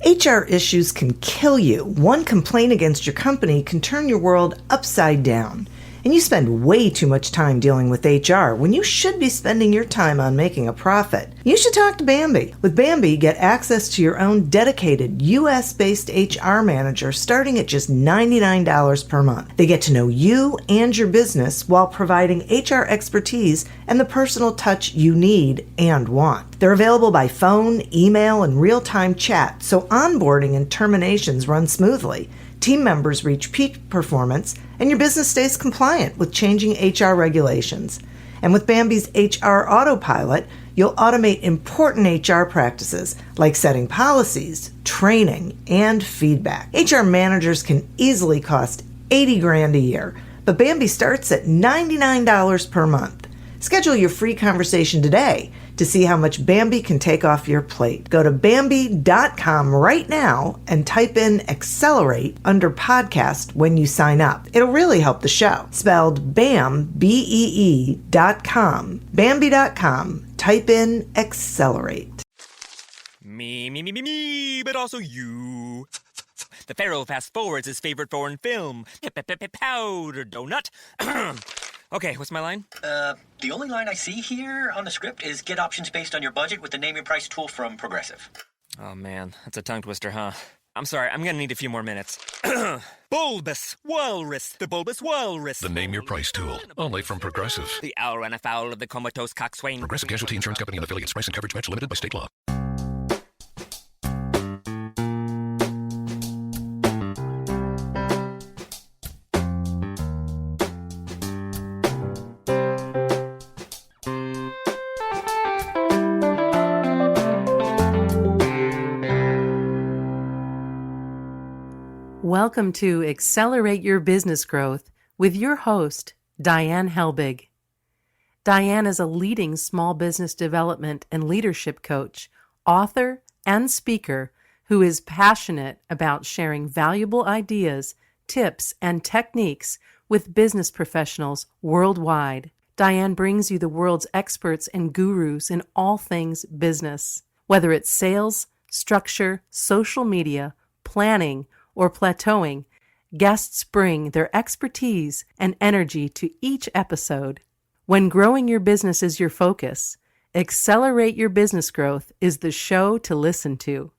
HR issues can kill you. One complaint against your company can turn your world upside down. And you spend way too much time dealing with HR when you should be spending your time on making a profit. You should talk to Bambi. With Bambi, get access to your own dedicated US-based HR manager starting at just $99 per month. They get to know you and your business while providing HR expertise and the personal touch you need and want. They're available by phone, email, and real-time chat, so onboarding and terminations run smoothly. Team members reach peak performance, and your business stays compliant with changing HR regulations. And with Bambi's HR Autopilot, you'll automate important HR practices like setting policies, training, and feedback. HR managers can easily cost $80,000 a year, but Bambi starts at $99 per month. Schedule your free conversation today to see how much Bambi can take off your plate. Go to Bambi.com right now and type in Accelerate under podcast when you sign up. It'll really help the show. Spelled BAM, BEE.com. Bambi.com. Type in Accelerate. Me, but also you. The Pharaoh fast forwards his favorite foreign film, Powder Donut. Okay, what's my line? The only line I see here on the script is get options based on your budget with the Name Your Price tool from Progressive. Oh man, that's a tongue twister, huh? I'm sorry, I'm gonna need a few more minutes. Bulbous Walrus, the Bulbous Walrus. The Name Your Price tool, only from Progressive. The owl ran afoul of the comatose coxswain. Progressive Casualty Insurance Company and affiliates. Price and coverage match limited by state law. Welcome to Accelerate Your Business Growth with your host, Diane Helbig. Diane is a leading small business development and leadership coach, author, and speaker who is passionate about sharing valuable ideas, tips, and techniques with business professionals worldwide. Diane brings you the world's experts and gurus in all things business, whether it's sales, structure, social media, planning, or plateauing. Guests bring their expertise and energy to each episode. When growing your business is your focus, Accelerate Your Business Growth is the show to listen to.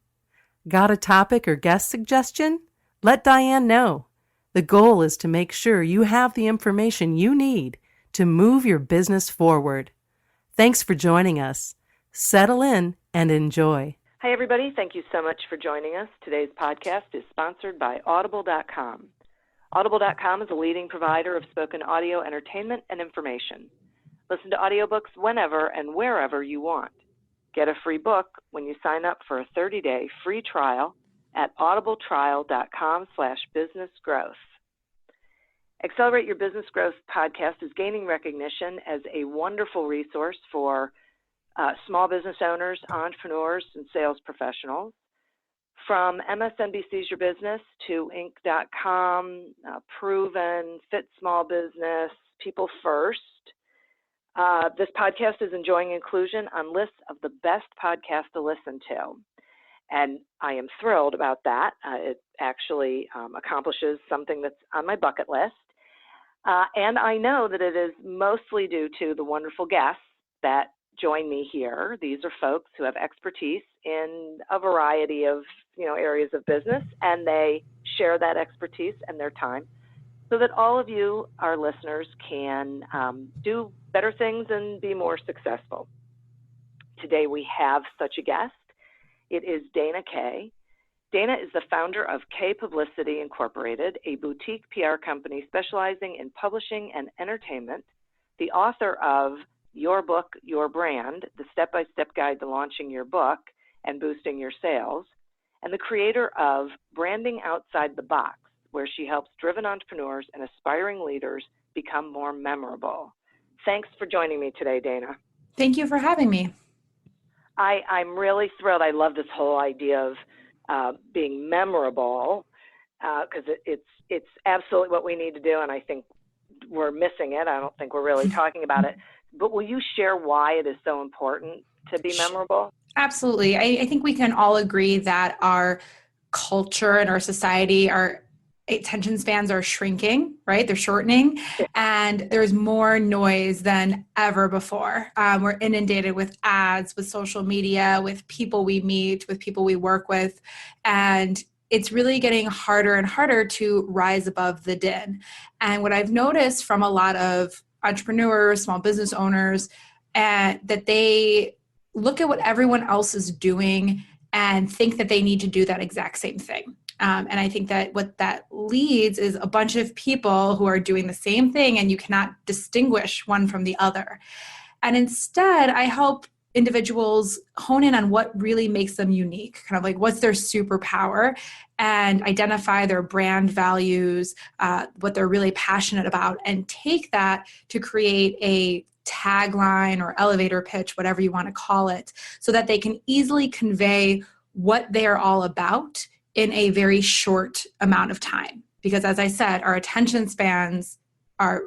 Got a topic or guest suggestion? Let Diane know. The goal is to make sure you have the information you need to move your business forward. Thanks for joining us. Settle in and enjoy. Hi, everybody. Thank you so much for joining us. Today's podcast is sponsored by Audible.com. Audible.com is a leading provider of spoken audio entertainment and information. Listen to audiobooks whenever and wherever you want. Get a free book when you sign up for a 30-day free trial at audibletrial.com/businessgrowth. Accelerate Your Business Growth podcast is gaining recognition as a wonderful resource for small business owners, entrepreneurs, and sales professionals. From MSNBC's Your Business to Inc.com, Proven, Fit Small Business, People First. This podcast is enjoying inclusion on lists of the best podcasts to listen to. And I am thrilled about that. It actually accomplishes something that's on my bucket list. And I know that it is mostly due to the wonderful guests that join me here. These are folks who have expertise in a variety of areas of business, and they share that expertise and their time so that all of you, our listeners, can do better things and be more successful. Today we have such a guest. It is Dana Kaye. Dana is the founder of Kaye Publicity Incorporated, a boutique PR company specializing in publishing and entertainment, the author of Your Book, Your Brand, the step-by-step guide to launching your book and boosting your sales, and the creator of Branding Outside the Box, where she helps driven entrepreneurs and aspiring leaders become more memorable. Thanks for joining me today, Dana. Thank you for having me. I'm really thrilled. I love this whole idea of being memorable because it's absolutely what we need to do, and I think we're missing it. I don't think we're really talking about it. But will you share why it is so important to be memorable? Absolutely. I think we can all agree that our culture and our society, our attention spans are shrinking, right? They're shortening, and there's more noise than ever before. We're inundated with ads, with social media, with people we meet, with people we work with, and it's really getting harder and harder to rise above the din. And what I've noticed from a lot of entrepreneurs, small business owners, that they look at what everyone else is doing and think that they need to do that exact same thing. And I think that what that leads is a bunch of people who are doing the same thing, and you cannot distinguish one from the other. And instead, I help individuals hone in on what really makes them unique, kind of like what's their superpower, and identify their brand values, what they're really passionate about, and take that to create a tagline or elevator pitch, whatever you want to call it, so that they can easily convey what they are all about in a very short amount of time. Because as I said, our attention spans are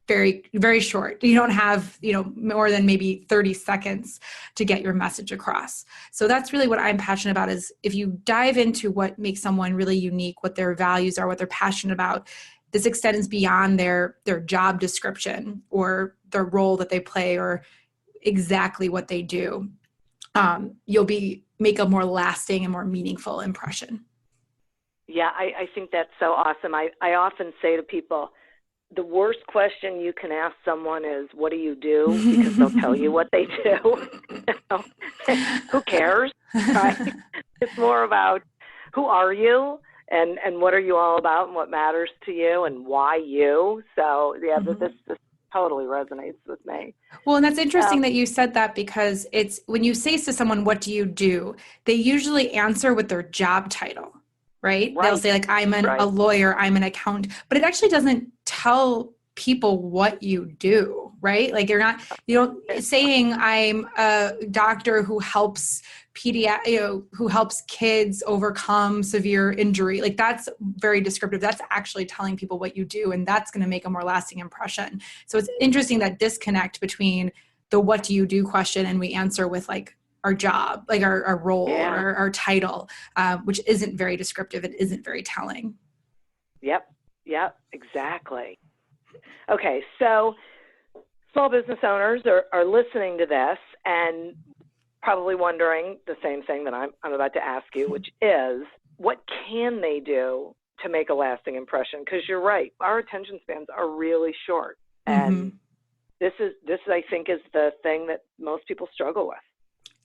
very, very short. You don't have, more than maybe 30 seconds to get your message across. So that's really what I'm passionate about, is if you dive into what makes someone really unique, what their values are, what they're passionate about, this extends beyond their job description or their role that they play or exactly what they do. You'll make a more lasting and more meaningful impression. Yeah, I think that's so awesome. I often say to people, the worst question you can ask someone is, what do you do? Because they'll tell you what they do. Who cares? Right? It's more about, who are you? And what are you all about, and what matters to you, and why you? So yeah, this totally resonates with me. Well, and that's interesting that you said that, because it's when you say to someone, what do you do? They usually answer with their job title, right? They'll say like, I'm a lawyer, I'm an accountant, but it actually doesn't tell people what you do, right? Like saying I'm a doctor who helps who helps kids overcome severe injury. Like, that's very descriptive. That's actually telling people what you do, and that's going to make a more lasting impression. So it's interesting, that disconnect between the what do you do question, and we answer with like our job, like our role or our title, which isn't very descriptive. It isn't very telling. Yep, exactly. Okay, so small business owners are listening to this and probably wondering the same thing that I'm about to ask you, which is, what can they do to make a lasting impression? Because you're right, our attention spans are really short, and this I think is the thing that most people struggle with.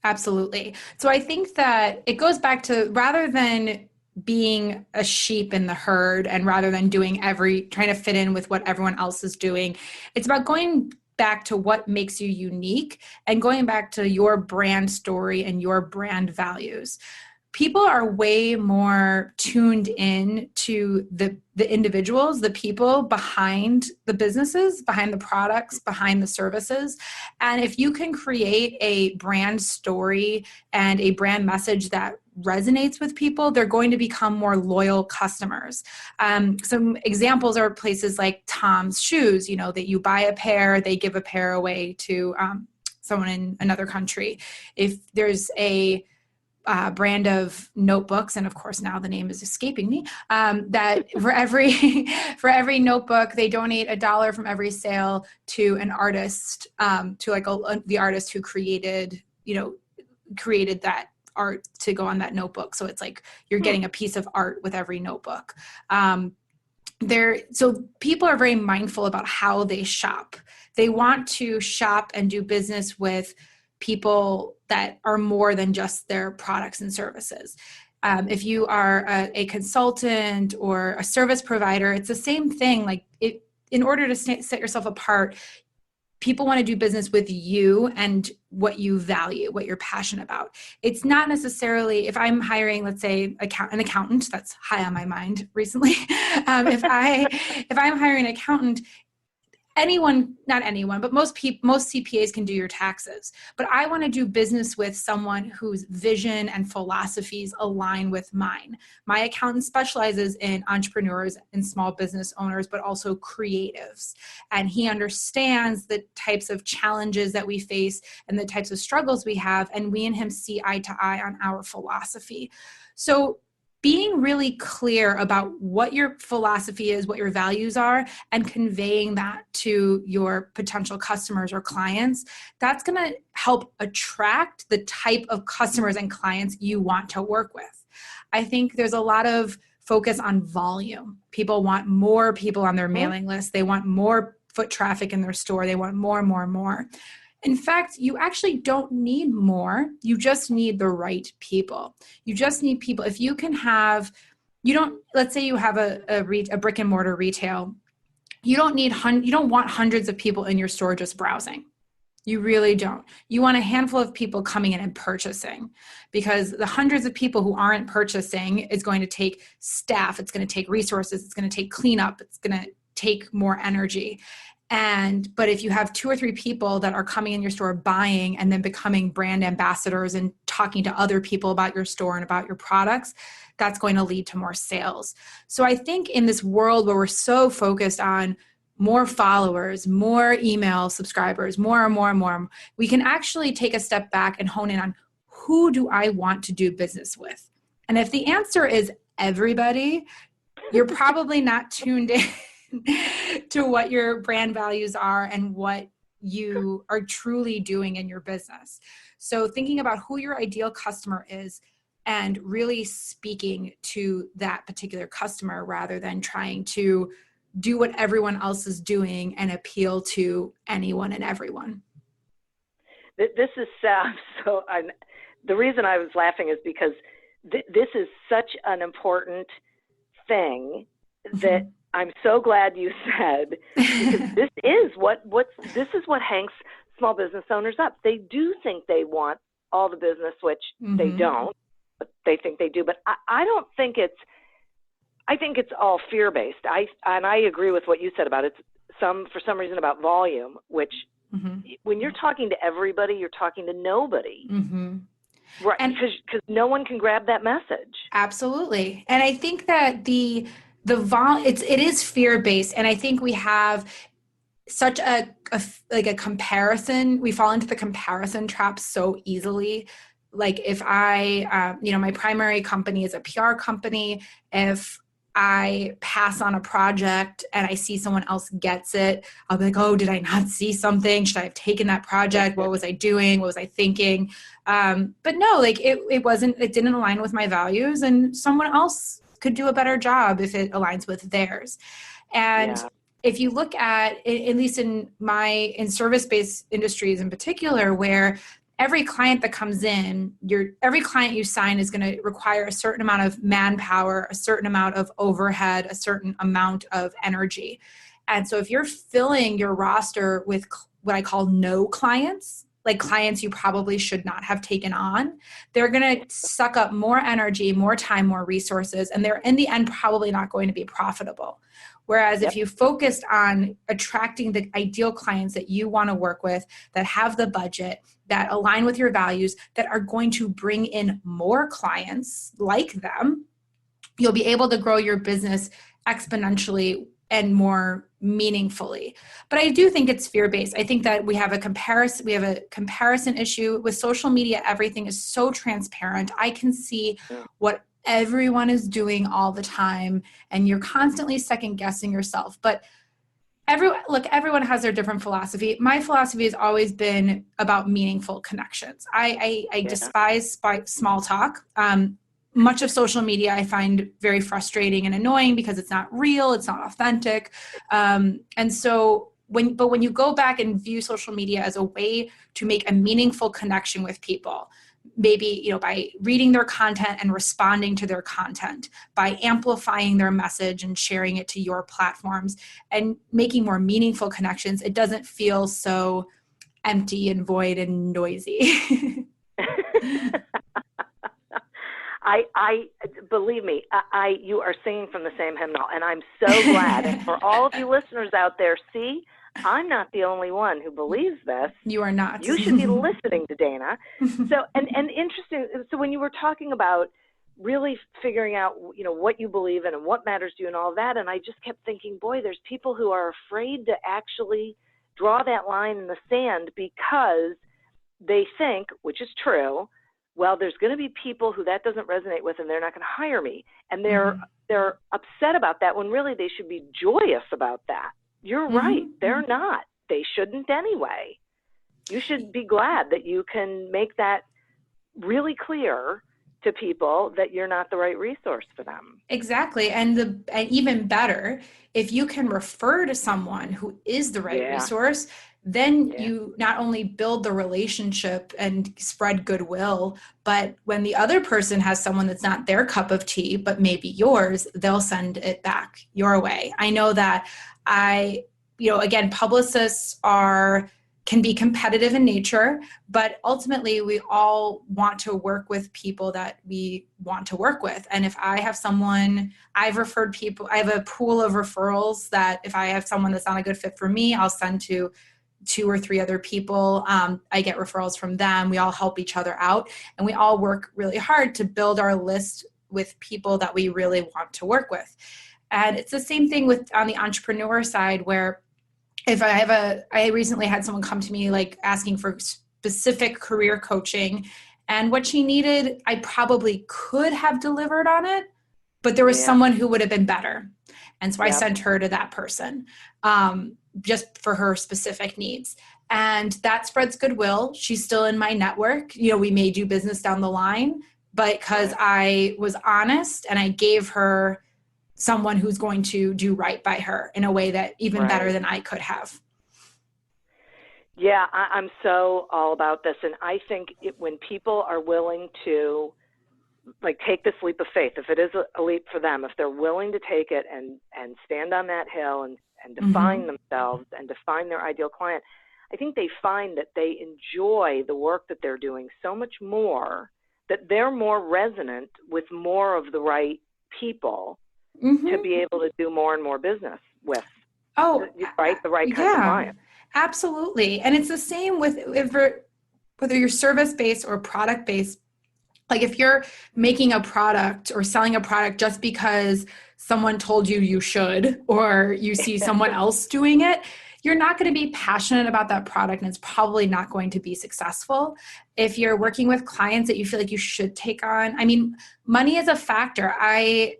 Absolutely. So I think that it goes back to, rather than being a sheep in the herd, and rather than trying to fit in with what everyone else is doing, it's about going back to what makes you unique and going back to your brand story and your brand values. People are way more tuned in to the individuals, the people behind the businesses, behind the products, behind the services. And if you can create a brand story and a brand message that resonates with people, they're going to become more loyal customers. Some examples are places like Tom's Shoes, that you buy a pair, they give a pair away to someone in another country. If there's a brand of notebooks, and of course now the name is escaping me, that for every notebook they donate $1 from every sale to an artist, to like the artist who created that art to go on that notebook. So it's like you're getting a piece of art with every notebook. So people are very mindful about how they shop. They want to shop and do business with people that are more than just their products and services. If you are a consultant or a service provider, it's the same thing. Like, in order to set yourself apart, people want to do business with you and what you value, what you're passionate about. It's not necessarily, if I'm hiring, let's say, an accountant, that's high on my mind recently. If I'm hiring an accountant, anyone, not anyone, but most CPAs can do your taxes. But I want to do business with someone whose vision and philosophies align with mine. My accountant specializes in entrepreneurs and small business owners, but also creatives. And he understands the types of challenges that we face and the types of struggles we have. And we and him see eye to eye on our philosophy. So being really clear about what your philosophy is, what your values are, and conveying that to your potential customers or clients, that's going to help attract the type of customers and clients you want to work with. I think there's a lot of focus on volume. People want more people on their mailing list. They want more foot traffic in their store. They want more. In fact, you actually don't need more. You just need the right people. You just need people. If you can have, let's say you have a brick and mortar retail. You don't want hundreds of people in your store just browsing. You really don't. You want a handful of people coming in and purchasing, because the hundreds of people who aren't purchasing is going to take staff. It's going to take resources. It's going to take cleanup. It's going to take more energy. But if you have 2 or 3 people that are coming in your store buying and then becoming brand ambassadors and talking to other people about your store and about your products, that's going to lead to more sales. So I think in this world where we're so focused on more followers, more email subscribers, more, we can actually take a step back and hone in on, who do I want to do business with? And if the answer is everybody, you're probably not tuned in to what your brand values are and what you are truly doing in your business. So thinking about who your ideal customer is and really speaking to that particular customer rather than trying to do what everyone else is doing and appeal to anyone and everyone. This is so. The reason I was laughing is because this is such an important thing that I'm so glad you said, because this is what hangs small business owners up. They do think they want all the business, which they don't, but they think they do. But I don't think I think it's all fear-based. I agree with what you said about it. For some reason about volume, which when you're talking to everybody, you're talking to nobody. Right, because no one can grab that message. Absolutely. And I think that it is fear-based, and I think we have such a comparison. We fall into the comparison trap so easily. Like if I, my primary company is a PR company. If I pass on a project and I see someone else gets it, I'll be like, oh, did I not see something? Should I have taken that project? What was I doing? What was I thinking? But no, it didn't align with my values, and someone else could do a better job if it aligns with theirs. And if you look at least in service-based industries in particular, where every client that comes in, every client you sign is going to require a certain amount of manpower, a certain amount of overhead, a certain amount of energy. And so if you're filling your roster with what I call no clients, like clients you probably should not have taken on, they're going to suck up more energy, more time, more resources, and they're in the end probably not going to be profitable. Whereas if you focused on attracting the ideal clients that you want to work with, that have the budget, that align with your values, that are going to bring in more clients like them, you'll be able to grow your business exponentially and more meaningfully. But I do think it's fear-based. I think that we have a comparison issue with social media. Everything is so transparent. I can see what everyone is doing all the time, and you're constantly second guessing yourself. But everyone has their different philosophy. My philosophy has always been about meaningful connections. I despise small talk. Much of social media I find very frustrating and annoying because it's not real, it's not authentic. And so when you go back and view social media as a way to make a meaningful connection with people, maybe by reading their content and responding to their content, by amplifying their message and sharing it to your platforms and making more meaningful connections, it doesn't feel so empty and void and noisy. I believe me, you are singing from the same hymnal, and I'm so glad. And for all of you listeners out there, see, I'm not the only one who believes this. You are not. You should be listening to Dana. So, and interesting. So when you were talking about really figuring out, what you believe in and what matters to you and all of that, and I just kept thinking, boy, there's people who are afraid to actually draw that line in the sand because they think, which is true, well, there's going to be people who that doesn't resonate with and they're not going to hire me. And they're upset about that when really they should be joyous about that. You're right. They're not. They shouldn't anyway. You should be glad that you can make that really clear to people that you're not the right resource for them. Exactly. And even better, if you can refer to someone who is the right resource, then you not only build the relationship and spread goodwill, but when the other person has someone that's not their cup of tea, but maybe yours, they'll send it back your way. I know that again, publicists can be competitive in nature, but ultimately we all want to work with people that we want to work with. And if I have someone, I've referred people, I have a pool of referrals that if I have someone that's not a good fit for me, I'll send to 2 or 3 other people. I get referrals from them. We all help each other out, and we all work really hard to build our list with people that we really want to work with. And it's the same thing on the entrepreneur side, where if I recently had someone come to me like asking for specific career coaching, and what she needed, I probably could have delivered on it, but there was someone who would have been better. And so I sent her to that person, just for her specific needs. And that spreads goodwill. She's still in my network. We may do business down the line, but because I was honest and I gave her someone who's going to do right by her in a way that even better than I could have. Yeah, I'm so all about this. And I think when people are willing to take this leap of faith, if it is a leap for them, if they're willing to take it and stand on that hill and define themselves and define their ideal client, I think they find that they enjoy the work that they're doing so much more, that they're more resonant with more of the right people to be able to do more and more business with. Oh, right, the right kind of client. Absolutely. And it's the same with whether you're service-based or product-based. Like if you're making a product or selling a product just because someone told you should, or you see someone else doing it, you're not going to be passionate about that product, and it's probably not going to be successful. If you're working with clients that you feel like you should take on, money is a factor. I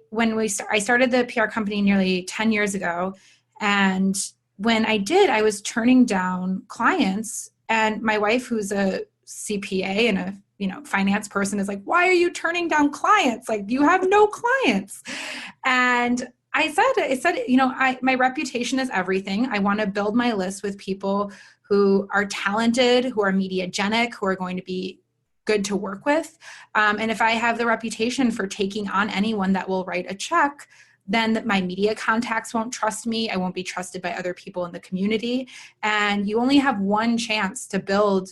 started the PR company nearly 10 years ago, and when I did, I was turning down clients, and my wife, who's a CPA and a finance person, is like, why are you turning down clients? Like, you have no clients. And I said, my reputation is everything. I want to build my list with people who are talented, who are mediagenic, who are going to be good to work with. And if I have the reputation for taking on anyone that will write a check, then my media contacts won't trust me. I won't be trusted by other people in the community. And you only have one chance to build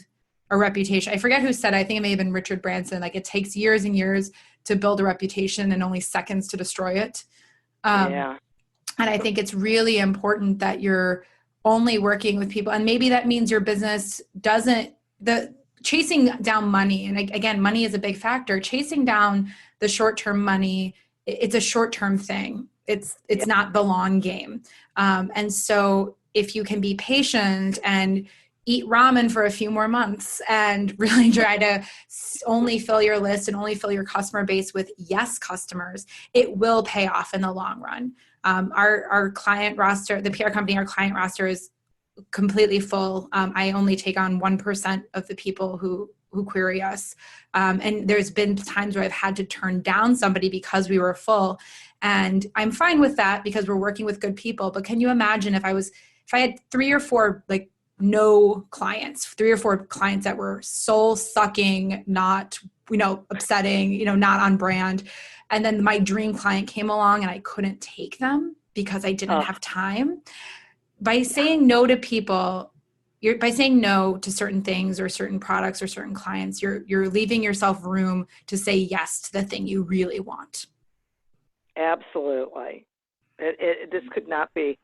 a reputation. I forget who said, I think it may have been Richard Branson, like it takes years and years to build a reputation and only seconds to destroy it. And I think it's really important that you're only working with people. And maybe that means your business chasing down money. And again, money is a big factor. Chasing down the short-term money, it's a short-term thing. It's not the long game. And so if you can be patient and eat ramen for a few more months and really try to only fill your list and only fill your customer base with yes customers, it will pay off in the long run. Our client roster, the PR company, our client roster is completely full. I only take on 1% of the people who query us. And there's been times where I've had to turn down somebody because we were full. And I'm fine with that because we're working with good people. But can you imagine if I had 3 or 4 no clients, 3 or 4 clients that were soul sucking, not, upsetting, not on brand. And then my dream client came along and I couldn't take them because I didn't have time. By saying no to people, you're by saying no to certain things or certain products or certain clients, you're leaving yourself room to say yes to the thing you really want. Absolutely. This could not be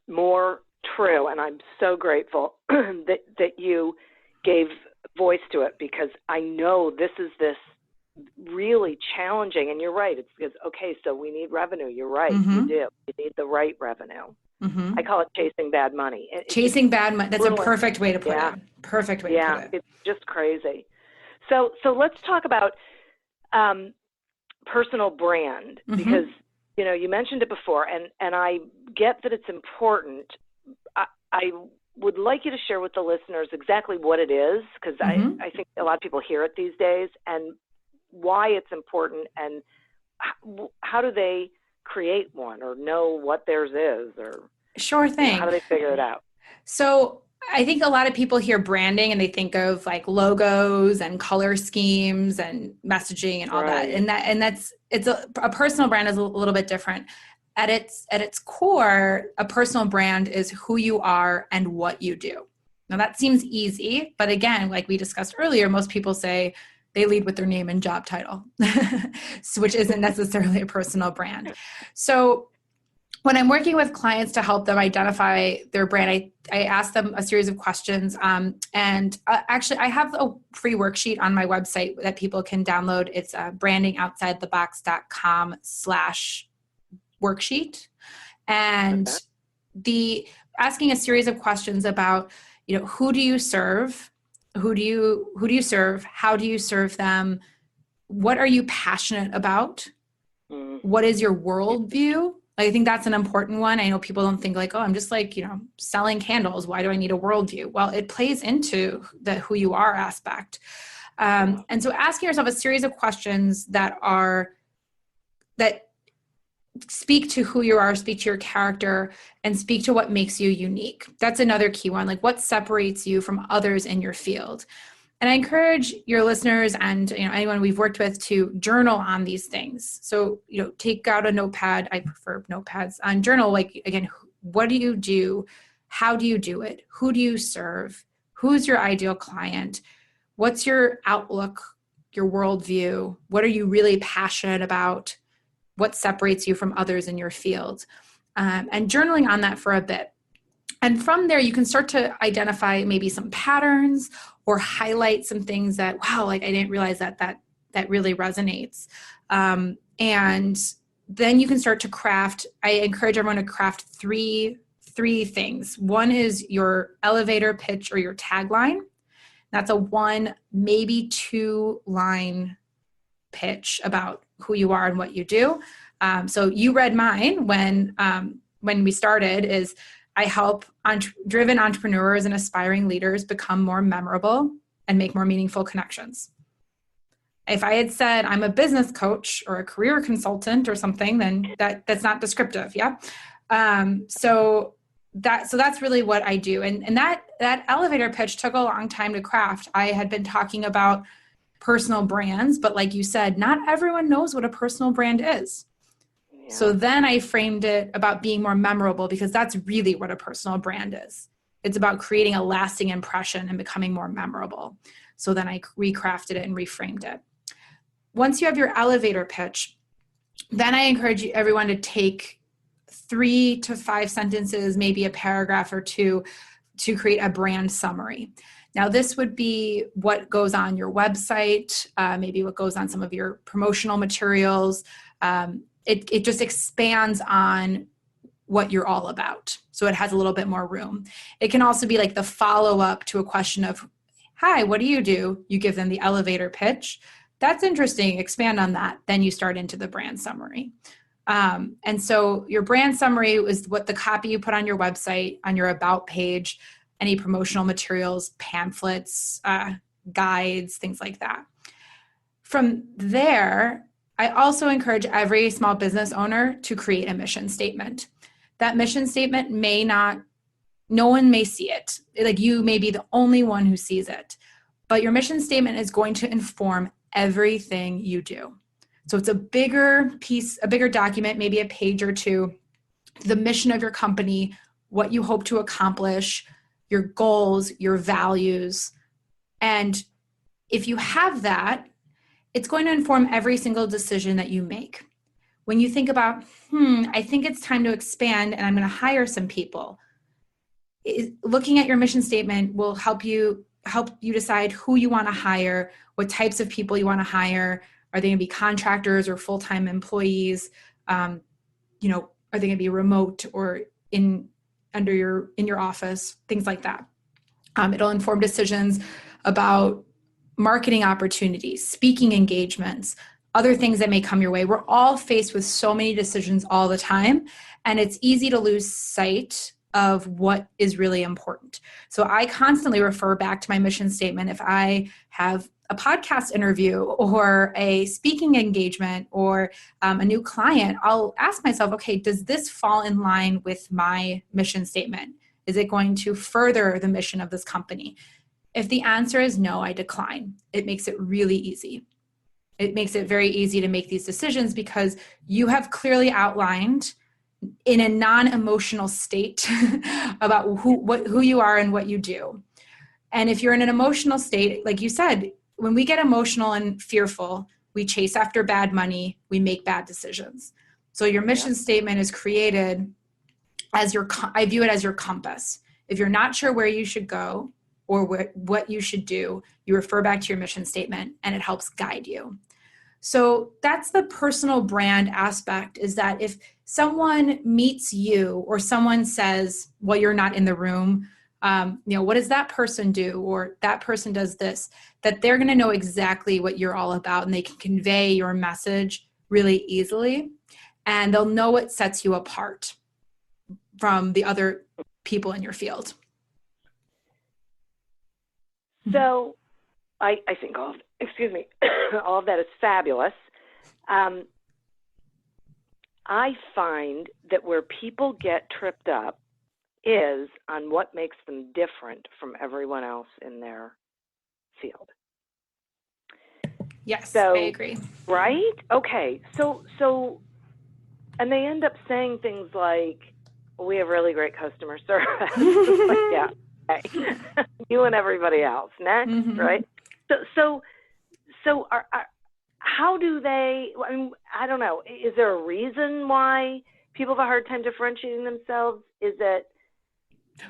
more true, and I'm so grateful that you gave voice to it, because I know this really challenging. And you're right. It's because, okay, so we need revenue. You're right. You do. You need the right revenue. I call it chasing bad money. Chasing bad money. That's a perfect way to put it. Perfect way to put it. It's just crazy. So let's talk about personal brand, because you mentioned it before, and I get that it's important. I would like you to share with the listeners exactly what it is, because I think a lot of people hear it these days, and why it's important, and how do they create one or know what theirs is, or sure thing. How do they figure it out? So I think a lot of people hear branding and they think of like logos and color schemes and messaging and all that. And it's a personal brand is a little bit different. At its core, a personal brand is who you are and what you do. Now that seems easy, but again, like we discussed earlier, most people say they lead with their name and job title, which isn't necessarily a personal brand. So when I'm working with clients to help them identify their brand, I ask them a series of questions. Actually, I have a free worksheet on my website that people can download. It's brandingoutsidethebox.com/worksheet. And the asking a series of questions about, who do you serve? Who do you serve? How do you serve them? What are you passionate about? What is your worldview? I think that's an important one. I know people don't think like, oh, I'm just like, selling candles. Why do I need a worldview? Well, it plays into the who you are aspect. And so asking yourself a series of questions that speak to who you are, speak to your character, and speak to what makes you unique. That's another key one. Like, what separates you from others in your field? And I encourage your listeners and anyone we've worked with to journal on these things. So, take out a notepad. I prefer notepads. On journal, like, again, what do you do? How do you do it? Who do you serve? Who's your ideal client? What's your outlook, your worldview? What are you really passionate about? What separates you from others in your field? And journaling on that for a bit. And from there, you can start to identify maybe some patterns or highlight some things that, wow, like I didn't realize that really resonates. And then you can start to craft. I encourage everyone to craft three things. One is your elevator pitch or your tagline. That's a 1, maybe 2 line pitch about who you are and what you do. So you read mine when we started is I help driven entrepreneurs and aspiring leaders become more memorable and make more meaningful connections. If I had said I'm a business coach or a career consultant or something, then that's not descriptive. Yeah. So that's really what I do. And that elevator pitch took a long time to craft. I had been talking about personal brands, but like you said, not everyone knows what a personal brand is. Yeah. So then I framed it about being more memorable, because that's really what a personal brand is. It's about creating a lasting impression and becoming more memorable. So then I recrafted it and reframed it. Once you have your elevator pitch, then I encourage everyone to take 3 to 5 sentences, maybe a paragraph or 2, to create a brand summary. Now, this would be what goes on your website, maybe what goes on some of your promotional materials. It just expands on what you're all about. So it has a little bit more room. It can also be like the follow-up to a question of, hi, what do? You give them the elevator pitch. That's interesting. Expand on that. Then you start into the brand summary. And so your brand summary is what the copy you put on your website, on your about page, any promotional materials, pamphlets, guides, things like that. From there, I also encourage every small business owner to create a mission statement. That mission statement no one may see it. Like, you may be the only one who sees it, but your mission statement is going to inform everything you do. So it's a bigger piece, a bigger document, maybe a page or 2, the mission of your company, what you hope to accomplish, your goals, your values. And if you have that, it's going to inform every single decision that you make. When you think about, I think it's time to expand and I'm going to hire some people, looking at your mission statement will help you decide who you want to hire, what types of people you want to hire. Are they going to be contractors or full-time employees? Are they going to be remote or in your office? Things like that. It'll inform decisions about marketing opportunities, speaking engagements, other things that may come your way. We're all faced with so many decisions all the time, and it's easy to lose sight of what is really important. So I constantly refer back to my mission statement. If I have a podcast interview or a speaking engagement or a new client, I'll ask myself, okay, does this fall in line with my mission statement? Is it going to further the mission of this company? If the answer is no, I decline. It makes it really easy. It makes it very easy to make these decisions because you have clearly outlined in a non-emotional state about who you are and what you do. And if you're in an emotional state, like you said, when we get emotional and fearful, we chase after bad money, we make bad decisions. So your mission statement is created as I view it as your compass. If you're not sure where you should go or what you should do, you refer back to your mission statement and it helps guide you. So that's the personal brand aspect, is that if someone meets you or someone says, well, you're not in the room, what does that person do? Or that person does this, that they're going to know exactly what you're all about and they can convey your message really easily. And they'll know what sets you apart from the other people in your field. So I think all of that is fabulous. I find that where people get tripped up is on what makes them different from everyone else in their field. Yes, so, I agree. Right? Okay. So, and they end up saying things like, we have really great customer service. Like, yeah. Okay. You and everybody else. Next, right? So how do they, I don't know, is there a reason why people have a hard time differentiating themselves? Is it?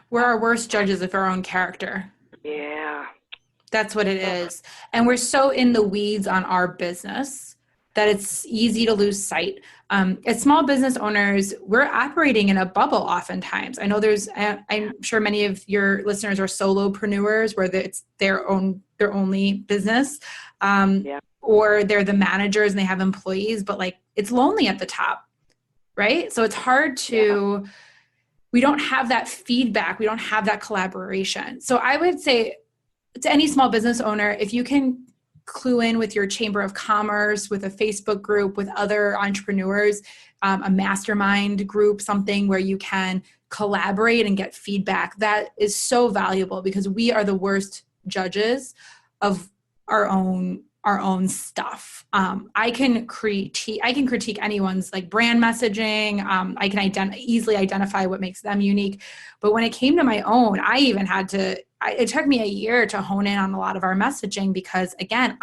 We're our worst judges of our own character. Yeah. That's what it is. And we're so in the weeds on our business that it's easy to lose sight. As small business owners, we're operating in a bubble oftentimes. I know I'm sure many of your listeners are solopreneurs where it's their only business. Or they're the managers and they have employees, but like it's lonely at the top, right? So it's hard we don't have that feedback. We don't have that collaboration. So I would say to any small business owner, if you can clue in with your chamber of commerce, with a Facebook group, with other entrepreneurs, a mastermind group, something where you can collaborate and get feedback, that is so valuable because we are the worst judges of our own stuff. I can critique anyone's like brand messaging. I can easily identify what makes them unique. But when it came to my own, I even had to, it took me a year to hone in on a lot of our messaging because again,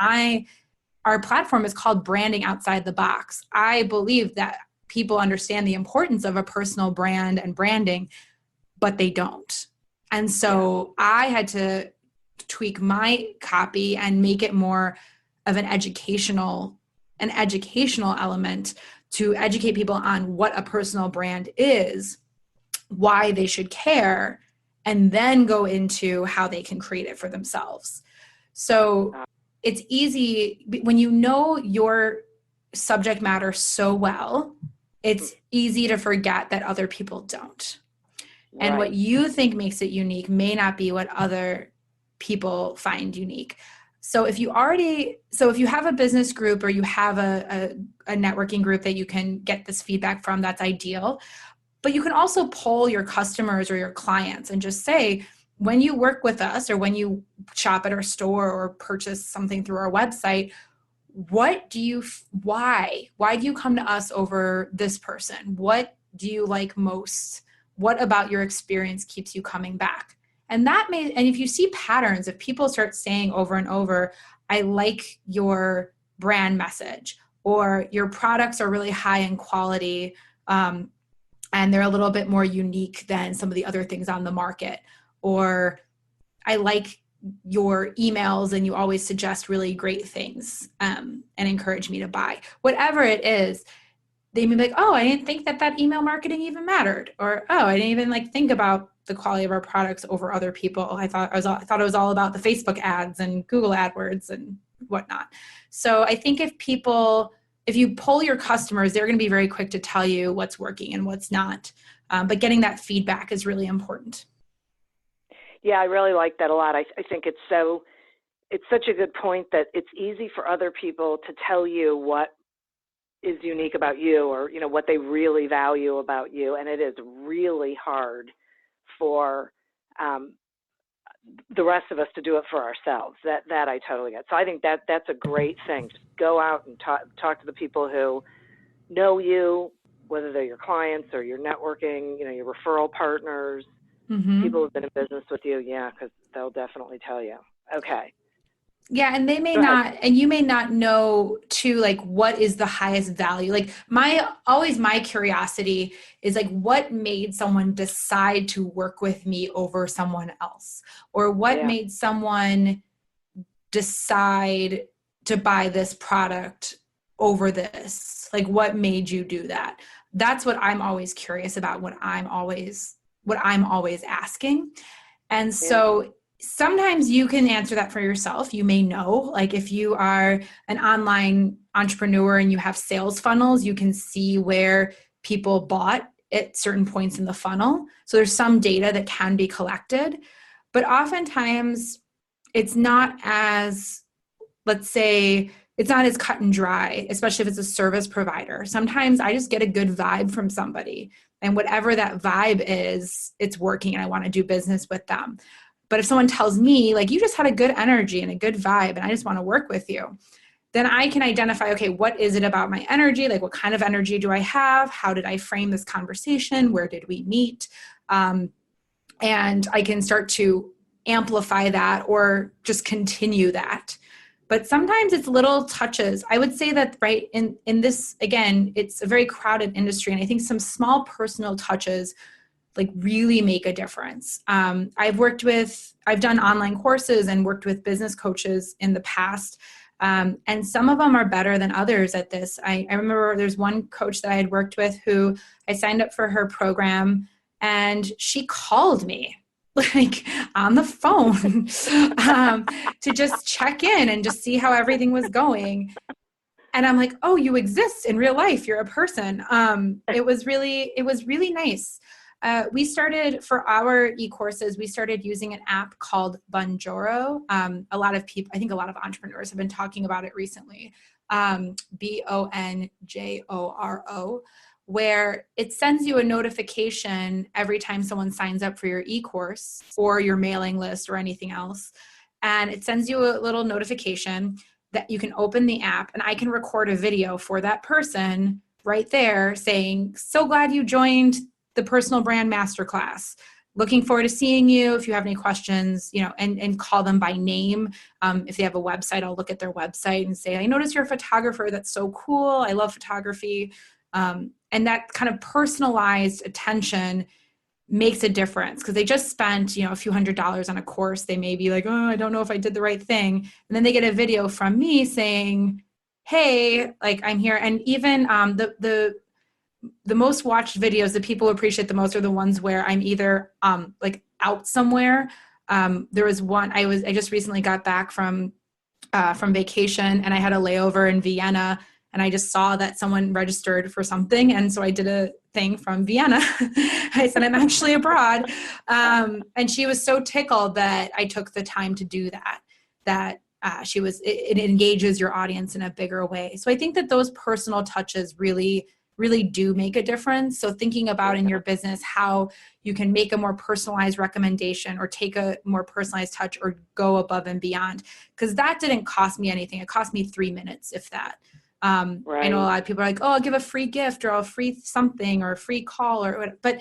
our platform is called Branding Outside the Box. I believe that people understand the importance of a personal brand and branding, but they don't. And so I had to tweak my copy and make it more of an educational element to educate people on what a personal brand is, why they should care, and then go into how they can create it for themselves. So it's easy when you know your subject matter so well, it's easy to forget that other people don't. Right. And what you think makes it unique may not be what other people find unique. So if you have a business group or you have a networking group that you can get this feedback from, that's ideal. But you can also poll your customers or your clients and just say, when you work with us or when you shop at our store or purchase something through our website, why do you come to us over this person? What do you like most? What about your experience keeps you coming back? And and if you see patterns, if people start saying over and over, I like your brand message, or your products are really high in quality, and they're a little bit more unique than some of the other things on the market, or I like your emails and you always suggest really great things, and encourage me to buy. Whatever it is, they may be like, oh, I didn't think that email marketing even mattered. Or, oh, I didn't even think about the quality of our products over other people. I thought it was all about the Facebook ads and Google AdWords and whatnot. So I think if you poll your customers, they're going to be very quick to tell you what's working and what's not. But getting that feedback is really important. Yeah, I really like that a lot. I think it's such a good point that it's easy for other people to tell you what is unique about you, or, what they really value about you. And it is really hard for the rest of us to do it for ourselves. That I totally get. So I think that's a great thing. Just go out and talk to the people who know you, whether they're your clients or your networking, your referral partners, people who've been in business with you. Yeah, because they'll definitely tell you. Okay. Yeah. And they may not, and you may not know too, like, what is the highest value? Like my curiosity is like, what made someone decide to work with me over someone else? Or what made someone decide to buy this product over this? Like, what made you do that? That's what I'm always curious about, what I'm always asking. And so sometimes you can answer that for yourself. You may know, like if you are an online entrepreneur and you have sales funnels, you can see where people bought at certain points in the funnel. So there's some data that can be collected, but oftentimes it's not as, let's say, it's not as cut and dry, especially if it's a service provider. Sometimes I just get a good vibe from somebody, and whatever that vibe is, it's working and I want to do business with them. But if someone tells me, like, you just had a good energy and a good vibe and I just want to work with you, then I can identify, okay, what is it about my energy? Like, what kind of energy do I have? How did I frame this conversation? Where did we meet? And I can start to amplify that or just continue that. But sometimes it's little touches. I would say that, right, in this, again, it's a very crowded industry. And I think some small personal touches like really make a difference. I've done online courses and worked with business coaches in the past. And some of them are better than others at this. I remember there's one coach that I had worked with who I signed up for her program, and she called me like on the phone to just check in and just see how everything was going. And I'm like, oh, you exist in real life. You're a person. It was really nice. We started, for our e-courses, we started using an app called Bonjoro. A lot of people, I think a lot of entrepreneurs have been talking about it recently. Bonjoro, where it sends you a notification every time someone signs up for your e-course or your mailing list or anything else. And it sends you a little notification that you can open the app, and I can record a video for that person right there saying, so glad you joined the Personal Brand Masterclass. Looking forward to seeing you. If you have any questions, and call them by name. If they have a website, I'll look at their website and say, I noticed you're a photographer. That's so cool. I love photography. And that kind of personalized attention makes a difference, because they just spent, a few $100s on a course. They may be like, oh, I don't know if I did the right thing. And then they get a video from me saying, hey, like, I'm here. And even the most watched videos, the people who appreciate the most are the ones where I'm either like out somewhere. There was one, I just recently got back from vacation, and I had a layover in Vienna, and I just saw that someone registered for something. And so I did a thing from Vienna. I said, I'm actually abroad. And she was so tickled that I took the time to do that. It engages your audience in a bigger way. So I think that those personal touches really do make a difference. So thinking about in your business how you can make a more personalized recommendation or take a more personalized touch or go above and beyond, because that didn't cost me anything. It cost me 3 minutes, if that. Right. I know a lot of people are like, oh, I'll give a free gift or a free something or a free call or whatever. But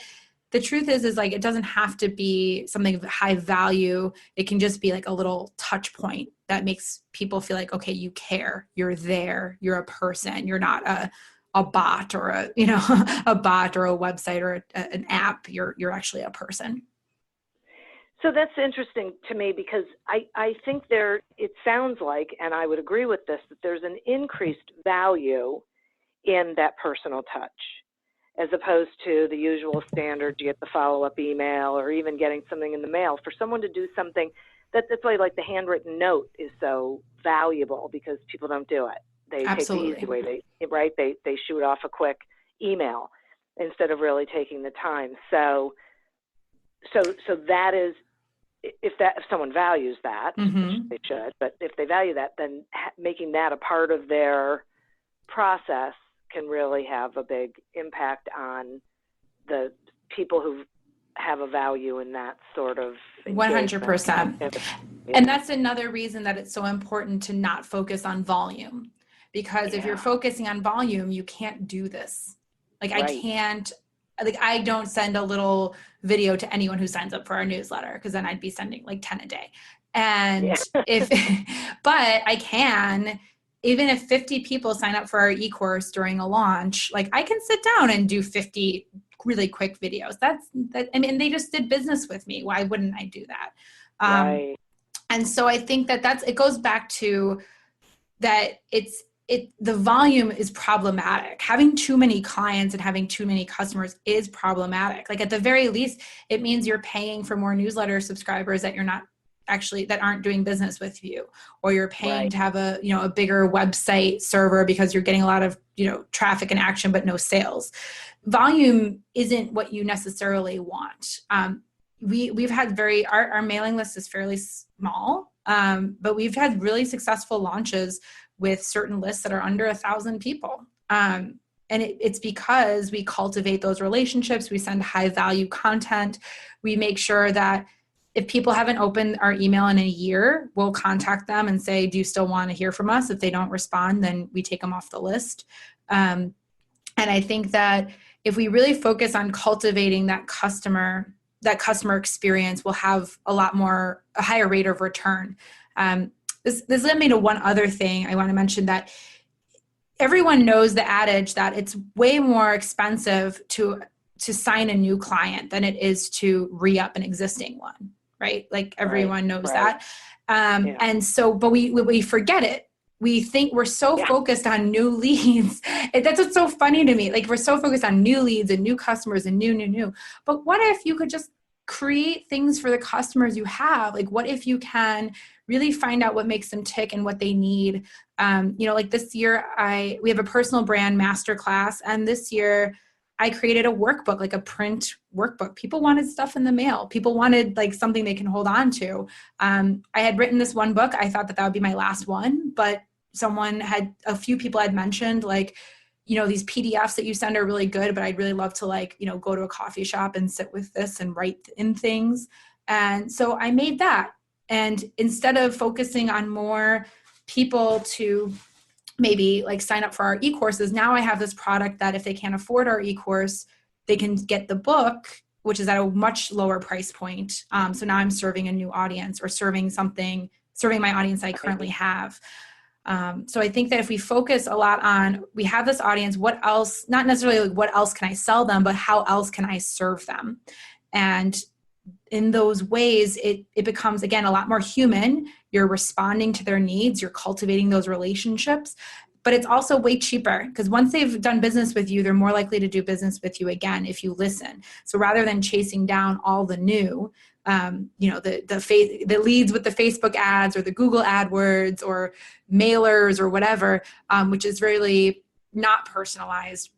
the truth is like, it doesn't have to be something of high value. It can just be like a little touch point that makes people feel like, okay, you care, you're there, you're a person, you're not a bot or a, you know, a bot or a website or an app. You're actually a person. So that's interesting to me, because I think it sounds like, and I would agree with this, that there's an increased value in that personal touch, as opposed to the usual standard, you get the follow-up email or even getting something in the mail. For someone to do something, that's why like the handwritten note is so valuable, because people don't do it. They Absolutely. take the easy way. They shoot off a quick email instead of really taking the time. So that is, if someone values that, which they should, but if they value that, then making that a part of their process can really have a big impact on the people who have a value in that sort of 100%. And that's another reason that it's so important to not focus on volume, because if you're focusing on volume, you can't do this. Like I don't send a little video to anyone who signs up for our newsletter, because then I'd be sending like 10 a day. And but I can, even if 50 people sign up for our e-course during a launch, like I can sit down and do 50 really quick videos. I mean, they just did business with me. Why wouldn't I do that? Right. And so I think that it goes back to that the volume is problematic. Having too many clients and having too many customers is problematic. Like at the very least, it means you're paying for more newsletter subscribers that aren't doing business with you, or you're paying to have a bigger website server because you're getting a lot of, traffic and action, but no sales. Volume isn't what you necessarily want. We've had our mailing list is fairly small, but we've had really successful launches with certain lists that are under 1,000 people. And it's because we cultivate those relationships. We send high value content. We make sure that if people haven't opened our email in a year, we'll contact them and say, do you still want to hear from us? If they don't respond, then we take them off the list. And I think that if we really focus on cultivating that customer experience, we'll have a higher rate of return. This led me to one other thing I want to mention, that everyone knows the adage that it's way more expensive to sign a new client than it is to re-up an existing one, right? Like everyone knows that. And so, but we forget it. We think we're so focused on new leads. That's what's so funny to me. Like we're so focused on new leads and new customers and new. But what if you could just create things for the customers you have? Like what if you can really find out what makes them tick and what they need? Like this year, we have a personal brand masterclass, and this year I created a workbook, like a print workbook. People wanted stuff in the mail. People wanted like something they can hold on to. I had written this one book. I thought that would be my last one, but a few people had mentioned like, these PDFs that you send are really good, but I'd really love to go to a coffee shop and sit with this and write in things. And so I made that. And instead of focusing on more people to maybe sign up for our e-courses, now I have this product that if they can't afford our e-course, they can get the book, which is at a much lower price point. So now I'm serving a new audience, or serving my audience I currently have. So I think that if we focus a lot on, we have this audience, what else, not necessarily what else can I sell them, but how else can I serve them? And in those ways, it becomes, again, a lot more human. You're responding to their needs. You're cultivating those relationships. But it's also way cheaper, because once they've done business with you, they're more likely to do business with you again if you listen. So rather than chasing down all the new, the leads with the Facebook ads or the Google AdWords or mailers or whatever, which is really not personalized,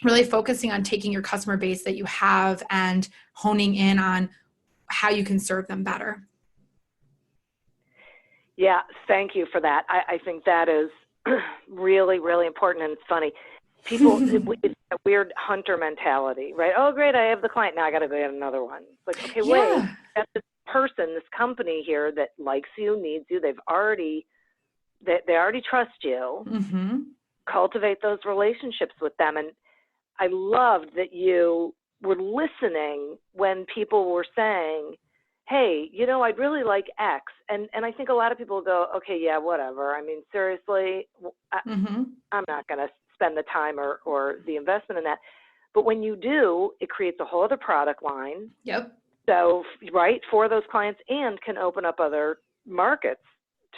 really focusing on taking your customer base that you have and honing in on how you can serve them better. Yeah, thank you for that. I think that is really, really important. And it's funny. People, it's a weird hunter mentality, right? Oh, great, I have the client. Now I got to go get another one. It's like, okay, wait, that's this person, this company here that likes you, needs you. They already trust you. Mm-hmm. Cultivate those relationships with them. And I loved that you were listening when people were saying, hey, you know, I'd really like X. And I think a lot of people go, okay, yeah, whatever. I mean, seriously, I'm not going to spend the time or the investment in that. But when you do, it creates a whole other product line. Yep. So, right, for those clients, and can open up other markets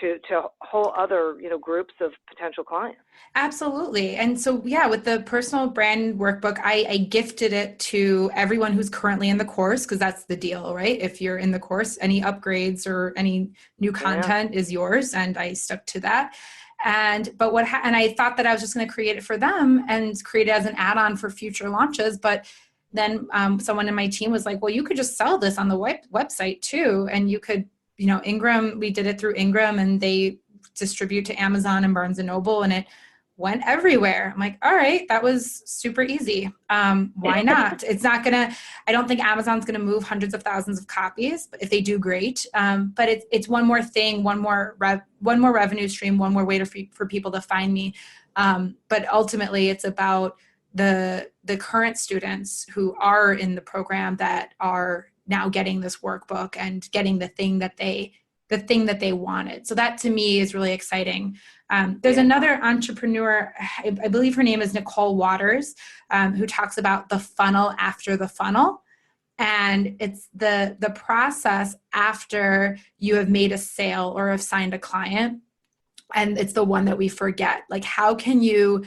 to whole other, you know, groups of potential clients. Absolutely. And so, yeah, with the personal brand workbook, I gifted it to everyone who's currently in the course, because that's the deal, right? If you're in the course, any upgrades or any new content is yours. And I stuck to that. And I thought that I was just going to create it for them and create it as an add-on for future launches. But then someone in my team was like, well, you could just sell this on the website too. And you could, you know, Ingram, we did it through Ingram, and they distribute to Amazon and Barnes and Noble, and it went everywhere. I'm like, all right, that was super easy. Why not? It's not gonna, I don't think Amazon's gonna move hundreds of thousands of copies, but if they do, great. But it's one more thing, one more revenue stream, one more way for people to find me. But ultimately it's about the current students who are in the program that are now getting this workbook and getting the thing that they wanted. So that to me is really exciting. There's another entrepreneur, I believe her name is Nicole Waters, who talks about the funnel after the funnel. And it's the process after you have made a sale or have signed a client. And it's the one that we forget. Like, how can you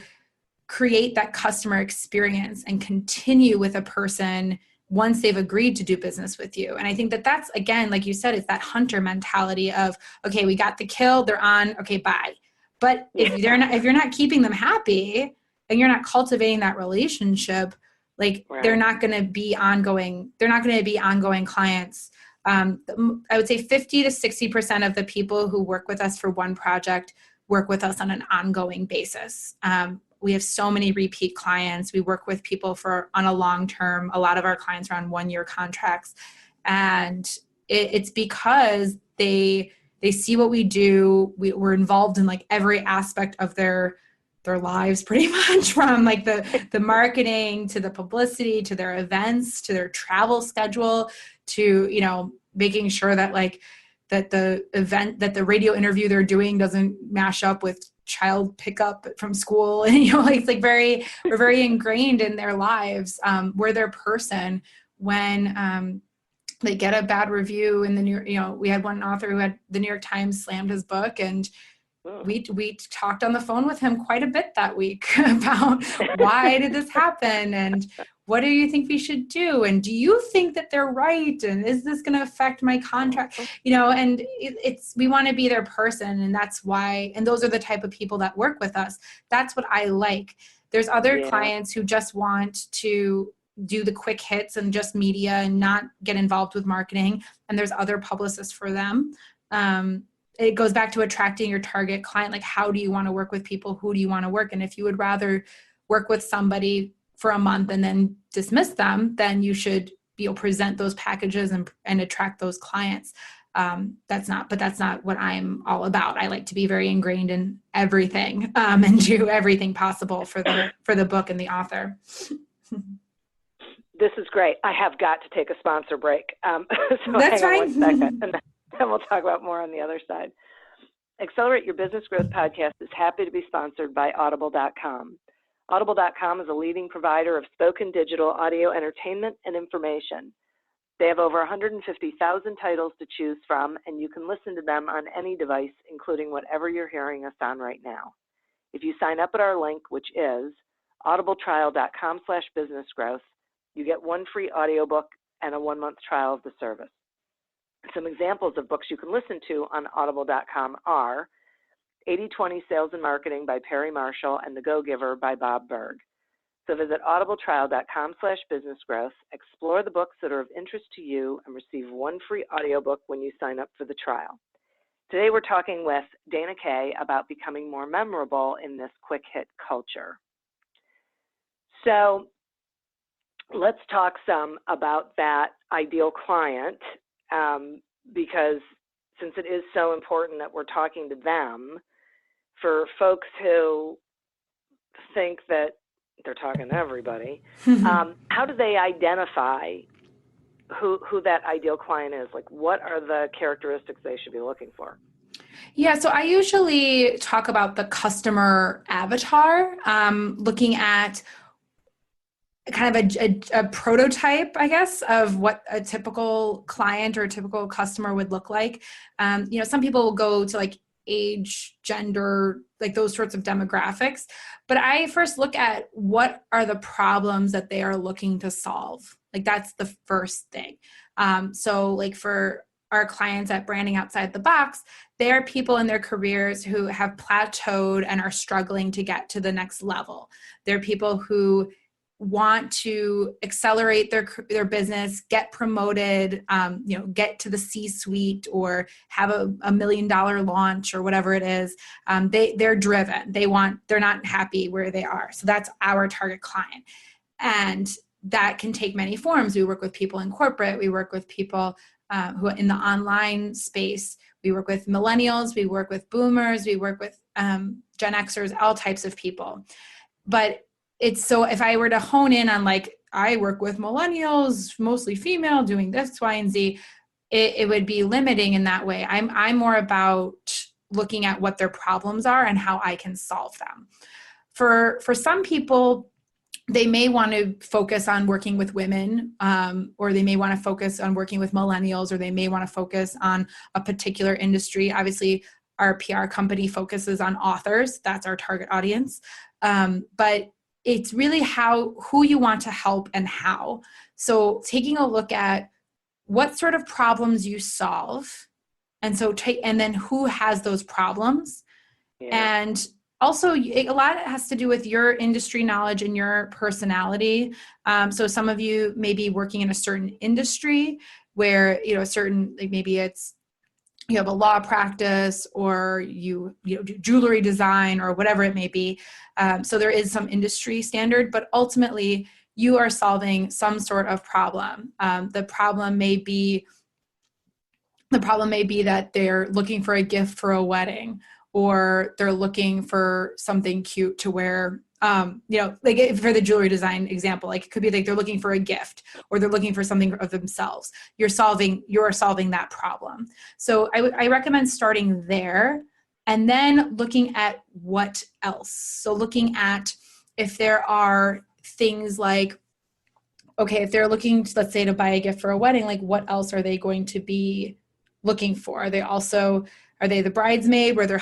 create that customer experience and continue with a person once they've agreed to do business with you? And I think that that's, again, like you said, it's that hunter mentality of, okay, we got the kill, they're on, okay, bye. But if you're not keeping them happy and you're not cultivating that relationship, like they're not going to be ongoing. They're not going to be ongoing clients. I would say 50 to 60% of the people who work with us for one project work with us on an ongoing basis. We have so many repeat clients. We work with people on a long term. A lot of our clients are on 1-year contracts. And it's because they see what we do. We're involved in like every aspect of their lives pretty much, from like the marketing to the publicity, to their events, to their travel schedule, to, you know, making sure that that the radio interview they're doing doesn't mash up with child pickup from school. And, you know, we're very ingrained in their lives. We're their person when they get a bad review in the New York, you know, we had one author who had the New York Times slammed his book, and we talked on the phone with him quite a bit that week about why did this happen, and what do you think we should do, and do you think that they're right, and is this going to affect my contract, you know? And we want to be their person, and that's why, and those are the type of people that work with us. That's what I like. There's other clients who just want to do the quick hits and just media and not get involved with marketing, and there's other publicists for them. It goes back to attracting your target client. Like, how do you want to work with people? Who do you want to work? And if you would rather work with somebody for a month and then dismiss them, then you should, you know, present those packages and attract those clients. That's not what I'm all about. I like to be very ingrained in everything, and do everything possible for the book and the author. This is great. I have got to take a sponsor break. So that's hang on fine. 1 second, and then we'll talk about more on the other side. Accelerate Your Business Growth podcast is happy to be sponsored by Audible.com. Audible.com is a leading provider of spoken digital audio entertainment and information. They have over 150,000 titles to choose from, and you can listen to them on any device, including whatever you're hearing us on right now. If you sign up at our link, which is audibletrial.com/businessgrowth, you get 1 free audiobook and a 1-month trial of the service. Some examples of books you can listen to on audible.com are 80/20 Sales and Marketing by Perry Marshall and The Go-Giver by Bob Berg. So visit audibletrial.com/businessgrowth, explore the books that are of interest to you, and receive 1 free audiobook when you sign up for the trial. Today we're talking with Dana Kaye about becoming more memorable in this quick hit culture. So let's talk some about that ideal client, because since it is so important that we're talking to them, for folks who think that they're talking to everybody. How do they identify who that ideal client is? Like, what are the characteristics they should be looking for? Yeah, so I usually talk about the customer avatar, looking at kind of a prototype, I guess, of what a typical client or a typical customer would look like. Some people will go to like age, gender, like those sorts of demographics. But I first look at what are the problems that they are looking to solve. Like that's the first thing. So like for our clients at Branding Outside the Box, they are people in their careers who have plateaued and are struggling to get to the next level. They're people who want to accelerate their business, get promoted, get to the C-suite or have a $1 million launch or whatever it is. They're driven. They're not happy where they are. So that's our target client. And that can take many forms. We work with people in corporate. We work with people who are in the online space. We work with millennials. We work with boomers. We work with Gen Xers, all types of people. But if I were to hone in on like, I work with millennials, mostly female, doing this, Y, and Z, it would be limiting in that way. I'm more about looking at what their problems are and how I can solve them. For some people, they may want to focus on working with women, or they may want to focus on working with millennials, or they may want to focus on a particular industry. Obviously, our PR company focuses on authors. That's our target audience. But it's really who you want to help and how. So taking a look at what sort of problems you solve, and then who has those problems. Yeah. And also, a lot has to do with your industry knowledge and your personality. So some of you may be working in a certain industry where, maybe it's, you have a law practice or you do jewelry design or whatever it may be. So there is some industry standard, but ultimately you are solving some sort of problem. The problem may be that they're looking for a gift for a wedding, or they're looking for something cute to wear. Like for the jewelry design example, like it could be like they're looking for a gift or they're looking for something of themselves. You're solving that problem. So I recommend starting there and then looking at what else. So looking at if there are things like, okay, if they're looking to, let's say, to buy a gift for a wedding, like what else are they going to be looking for? Are they the bridesmaid where they're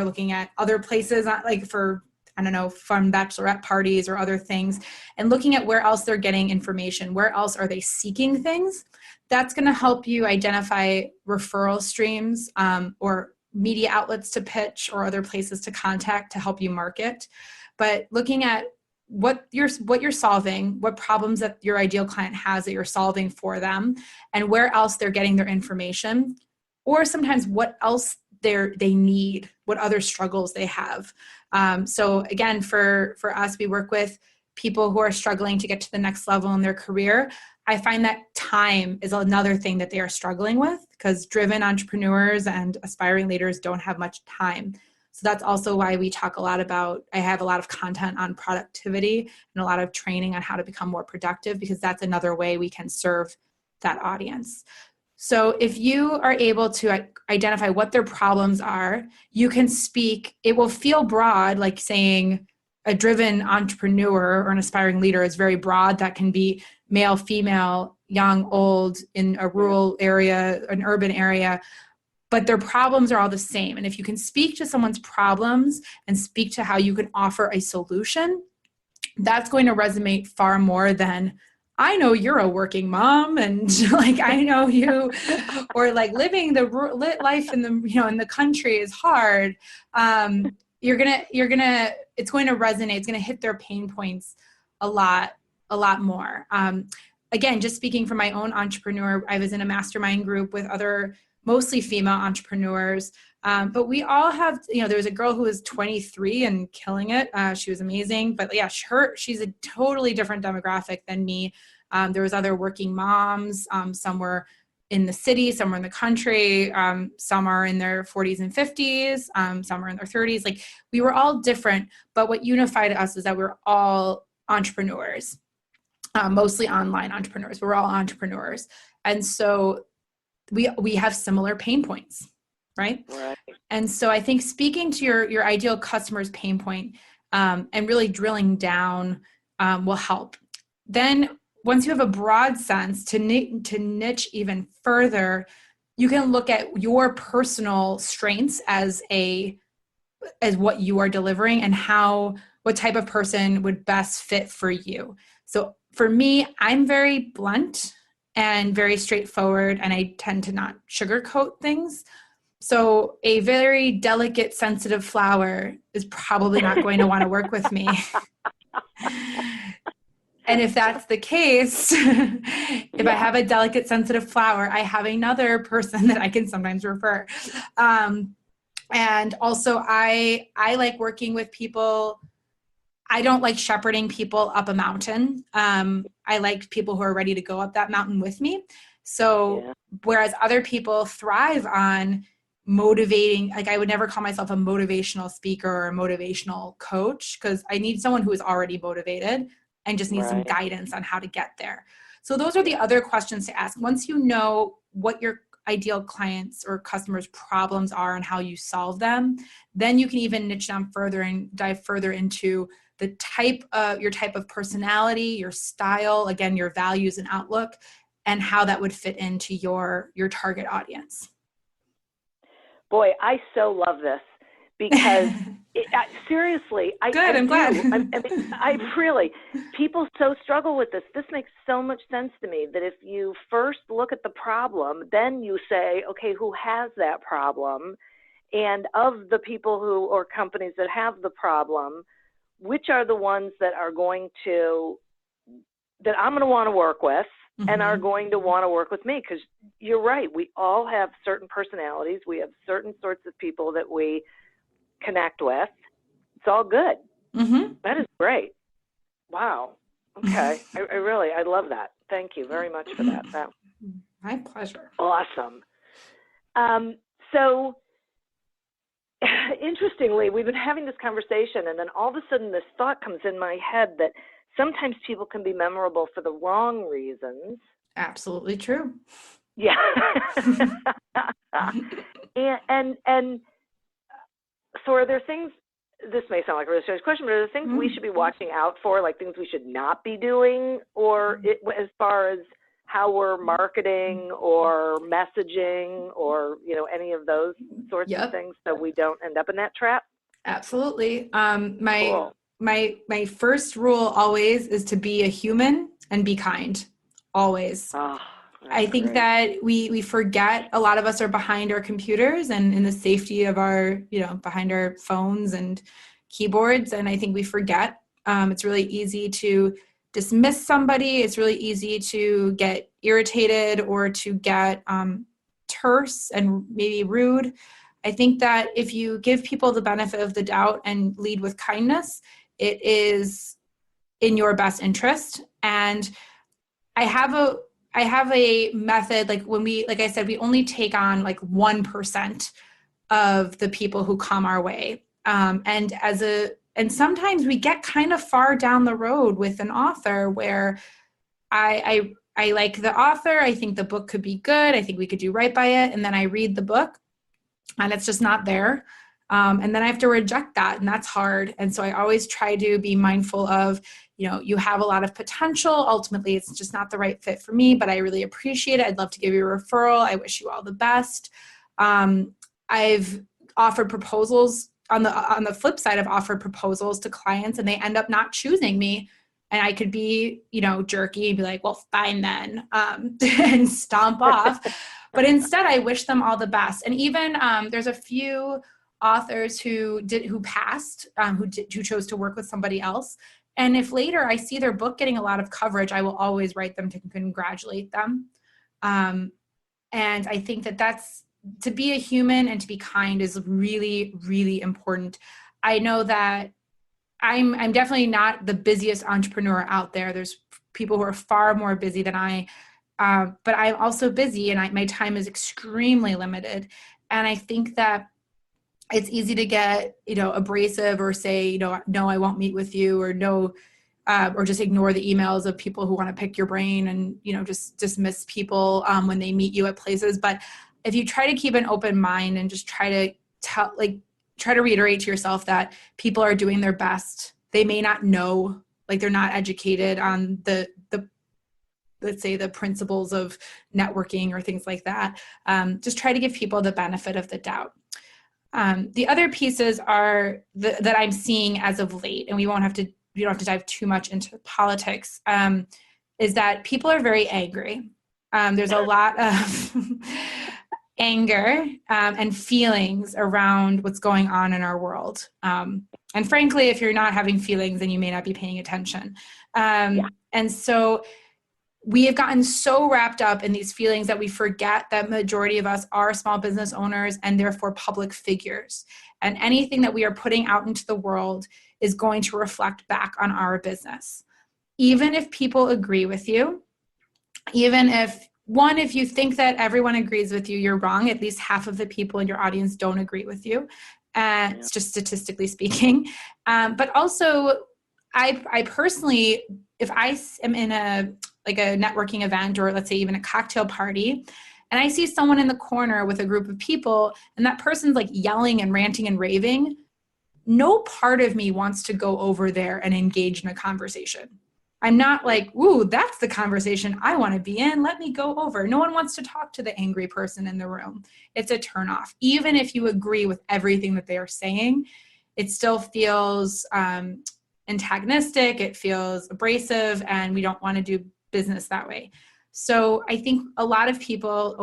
looking at other places like for, I don't know, fun bachelorette parties or other things, and looking at where else they're getting information, where else are they seeking things. That's going to help you identify referral streams or media outlets to pitch or other places to contact to help you market. But looking at what you're solving, what problems that your ideal client has that you're solving for them, and where else they're getting their information, or sometimes what else they need, what other struggles they have. So again, for us, we work with people who are struggling to get to the next level in their career. I find that time is another thing that they are struggling with, because driven entrepreneurs and aspiring leaders don't have much time. So that's also why we talk a lot about, I have a lot of content on productivity and a lot of training on how to become more productive, because that's another way we can serve that audience. So if you are able to identify what their problems are, you can speak. It will feel broad, like saying a driven entrepreneur or an aspiring leader is very broad. That can be male, female, young, old, in a rural area, an urban area, but their problems are all the same. And if you can speak to someone's problems and speak to how you can offer a solution, that's going to resonate far more than, I know you're a working mom, and like I know you, or like living the life in the country is hard. It's going to resonate. It's going to hit their pain points a lot more. Again, just speaking from my own entrepreneur, I was in a mastermind group with other mostly female entrepreneurs. But we all have, there was a girl who was 23 and killing it. She was amazing, but yeah, she's a totally different demographic than me. There was other working moms. Some were in the city, some were in the country. Some are in their 40s and 50s. Some are in their 30s. Like we were all different, but what unified us is that we're all entrepreneurs, mostly online entrepreneurs. We're all entrepreneurs. And so we have similar pain points, right? Right. And so I think speaking to your ideal customer's pain point and really drilling down will help. Then once you have a broad sense to niche even further, you can look at your personal strengths as what you are delivering and what type of person would best fit for you. So for me, I'm very blunt and very straightforward, and I tend to not sugarcoat things. So a very delicate, sensitive flower is probably not going to want to work with me. And if that's the case, if I have a delicate, sensitive flower, I have another person that I can sometimes refer. And also I like working with people. I don't like shepherding people up a mountain. I like people who are ready to go up that mountain with me. So whereas other people thrive on motivating, like I would never call myself a motivational speaker or a motivational coach, because I need someone who is already motivated and just needs some guidance on how to get there. So those are the other questions to ask. Once you know what your ideal clients or customers' problems are and how you solve them, then you can even niche down further and dive further into the your type of personality, your style, again, your values and outlook, and how that would fit into your target audience. Boy, I so love this because seriously, I'm glad. I really, people so struggle with this. This makes so much sense to me that if you first look at the problem, then you say, okay, who has that problem? And of the people or companies that have the problem, which are the ones that I'm going to want to work with and are going to want to work with me? Because you're right. We all have certain personalities. We have certain sorts of people that we connect with. It's all good. Mm-hmm. That is great. Wow. Okay. I love that. Thank you very much for that. My pleasure. Awesome. So interestingly, we've been having this conversation, and then all of a sudden this thought comes in my head that sometimes people can be memorable for the wrong reasons. Absolutely true. Yeah. and so are there things, this may sound like a really serious question, but are there things we should be watching out for, like things we should not be doing, or as far as how we're marketing or messaging or, any of those sorts of things, so we don't end up in that trap? Absolutely. My first rule always is to be a human and be kind. Always. Oh, I think that we forget, a lot of us are behind our computers and in the safety of our, behind our phones and keyboards. And I think we forget. It's really easy to dismiss somebody. It's really easy to get irritated or to get terse and maybe rude. I think that if you give people the benefit of the doubt and lead with kindness, it is in your best interest. And I have a method, like I said, we only take on 1% of the people who come our way. And sometimes we get kind of far down the road with an author where I like the author. I think the book could be good. I think we could do right by it. And then I read the book and it's just not there. And then I have to reject that, and that's hard. And so I always try to be mindful of, you have a lot of potential. Ultimately, it's just not the right fit for me, but I really appreciate it. I'd love to give you a referral. I wish you all the best. I've offered proposals on the flip side. I've offered proposals to clients and they end up not choosing me. And I could be, jerky and be like, well, fine then, and stomp off. But instead, I wish them all the best. And even there's a few authors who passed, who chose to work with somebody else. And if later I see their book getting a lot of coverage, I will always write them to congratulate them. And I think that's, to be a human and to be kind is really, really important. I know that I'm definitely not the busiest entrepreneur out there. There's people who are far more busy than I, but I'm also busy and my time is extremely limited. And I think that it's easy to get, abrasive or say, no, I won't meet with you, or no, or just ignore the emails of people who want to pick your brain and, just dismiss people when they meet you at places. But if you try to keep an open mind and just try to reiterate to yourself that people are doing their best. They may not know, they're not educated on the let's say the principles of networking or things like that. Just try to give people the benefit of the doubt. The other pieces are that I'm seeing as of late, and we don't have to dive too much into politics, is that people are very angry. There's a lot of anger and feelings around what's going on in our world. And frankly, if you're not having feelings, then you may not be paying attention. And so we have gotten so wrapped up in these feelings that we forget that majority of us are small business owners and therefore public figures. And anything that we are putting out into the world is going to reflect back on our business. Even if people agree with you, even if you think that everyone agrees with you, you're wrong. At least half of the people in your audience don't agree with you. It's just statistically speaking. But also, I personally, if I am in a networking event, or let's say even a cocktail party, and I see someone in the corner with a group of people and that person's yelling and ranting and raving, no part of me wants to go over there and engage in a conversation. I'm not ooh, that's the conversation I want to be in. Let me go over. No one wants to talk to the angry person in the room. It's a turnoff. Even if you agree with everything that they are saying, it still feels antagonistic. It feels abrasive, and we don't want to do business that way. So I think a lot of people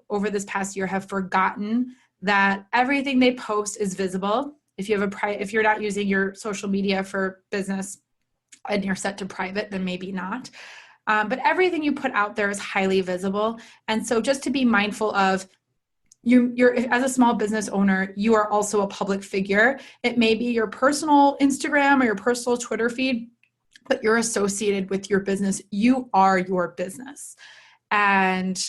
over this past year have forgotten that everything they post is visible. If you're not using your social media for business and you're set to private, then maybe not. But everything you put out there is highly visible. And so just to be mindful of, you're as a small business owner, you are also a public figure. It may be your personal Instagram or your personal Twitter feed, but you're associated with your business. You are your business. And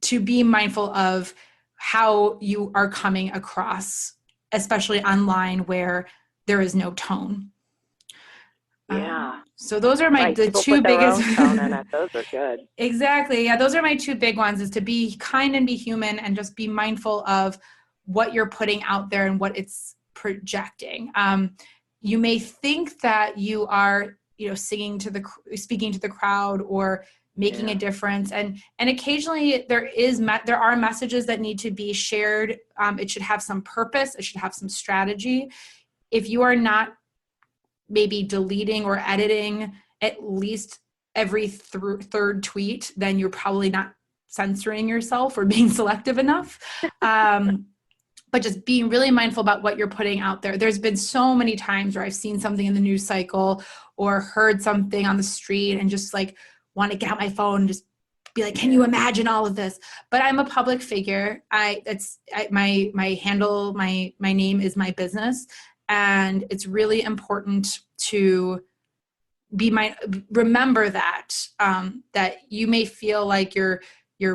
to be mindful of how you are coming across, especially online where there is no tone. Yeah. So those are the two biggest. Those are good. Exactly. Yeah. Those are my two big ones, is to be kind and be human, and just be mindful of what you're putting out there and what it's projecting. You may think that you are, speaking to the crowd or making a difference. And occasionally there are messages that need to be shared. It should have some purpose. It should have some strategy. If you are not maybe deleting or editing at least every third tweet, then you're probably not censoring yourself or being selective enough. But just being really mindful about what you're putting out there. There's been so many times where I've seen something in the news cycle or heard something on the street and just want to get out my phone and just be like, can you imagine all of this? But I'm a public figure. My handle, my name is my business. And it's really important to remember that, that you may feel like you're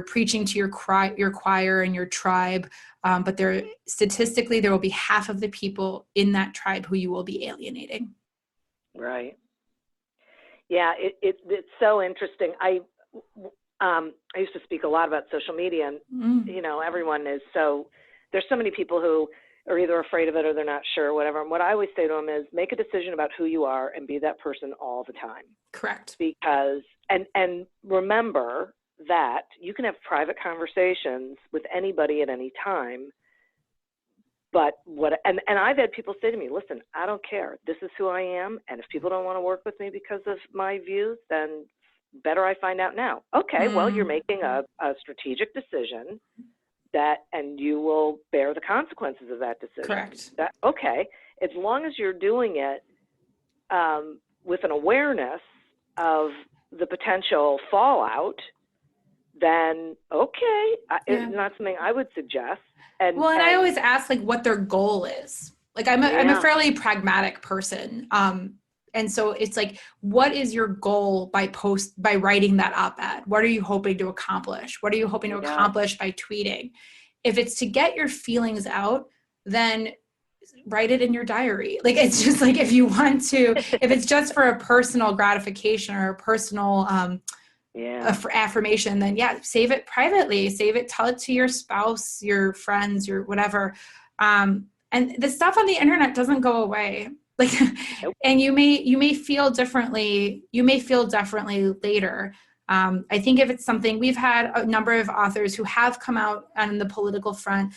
preaching to your choir and your tribe, but statistically there will be half of the people in that tribe who you will be alienating. Right. Yeah, it's so interesting. I used to speak a lot about social media, and everyone is there's so many people who are either afraid of it or they're not sure, whatever. And what I always say to them is make a decision about who you are and be that person all the time. Correct. Because, and remember that you can have private conversations with anybody at any time. But and I've had people say to me, listen, I don't care. This is who I am. And if people don't want to work with me because of my views, then better I find out now. Okay, well, you're making a strategic decision and you will bear the consequences of that decision. Correct. Okay. As long as you're doing it with an awareness of the potential fallout, then okay, it's not something I would suggest. And I always ask what their goal is. I'm a fairly pragmatic person. And so it's what is your goal by writing that op-ed? What are you hoping to accomplish? What are you hoping to accomplish by tweeting? If it's to get your feelings out, then write it in your diary. Like, it's just like, if you want to, if it's just for a personal gratification or a personal affirmation, then save it privately, save it, tell it to your spouse, your friends, your whatever. And the stuff on the internet doesn't go away. Like, and you may feel differently. You may feel differently later. I think if it's something, we've had a number of authors who have come out on the political front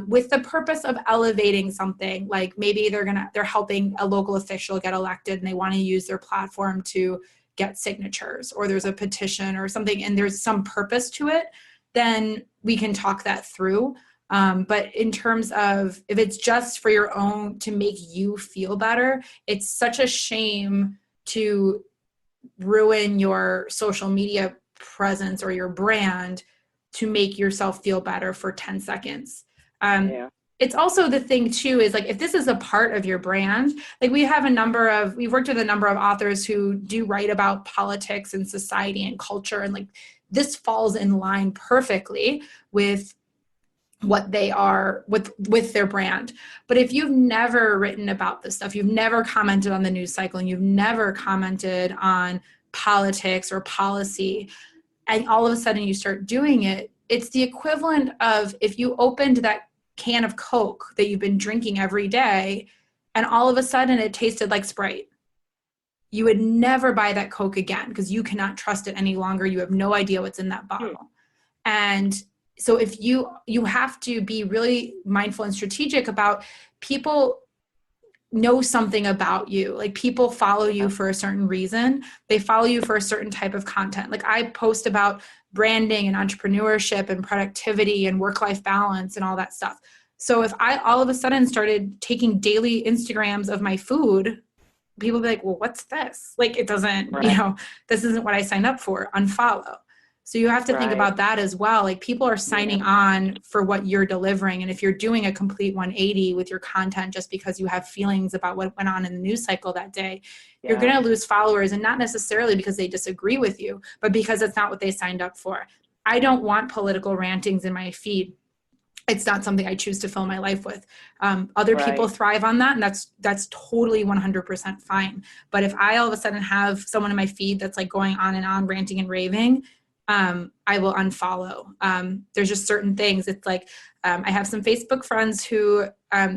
with the purpose of elevating something. Like, maybe they're helping a local official get elected and they want to use their platform to get signatures, or there's a petition or something, and there's some purpose to it, then we can talk that through. But in terms of, if it's just for your own, to make you feel better, it's such a shame to ruin your social media presence or your brand to make yourself feel better for 10 seconds. It's also the thing too, is like, if this is a part of your brand, like we've worked with a number of authors who do write about politics and society and culture. And like, this falls in line perfectly with what they are with their brand. But if you've never written about this stuff, you've never commented on the news cycle, and you've never commented on politics or policy, and all of a sudden you start doing it, it's the equivalent of if you opened that can of Coke that you've been drinking every day, and all of a sudden it tasted like Sprite. You would never buy that Coke again because you cannot trust it any longer. You have no idea what's in that bottle. And so if you have to be really mindful and strategic about, people know something about you. Like, people follow you for a certain reason. They follow you for a certain type of content. Like, I post about branding and entrepreneurship and productivity and work-life balance and all that stuff. So if I all of a sudden started taking daily Instagrams of my food, people would be like, well, what's this? Like, it doesn't, this isn't what I signed up for. Unfollow. So you have to think about that as well. Like, people are signing on for what you're delivering. And if you're doing a complete 180 with your content just because you have feelings about what went on in the news cycle that day, you're going to lose followers, and not necessarily because they disagree with you, but because it's not what they signed up for. I don't want political rantings in my feed. It's not something I choose to fill my life with. Other people thrive on that, and that's totally 100% fine. But if I all of a sudden have someone in my feed that's like going on and on, ranting and raving, I will unfollow. There's just certain things. It's like, I have some Facebook friends who,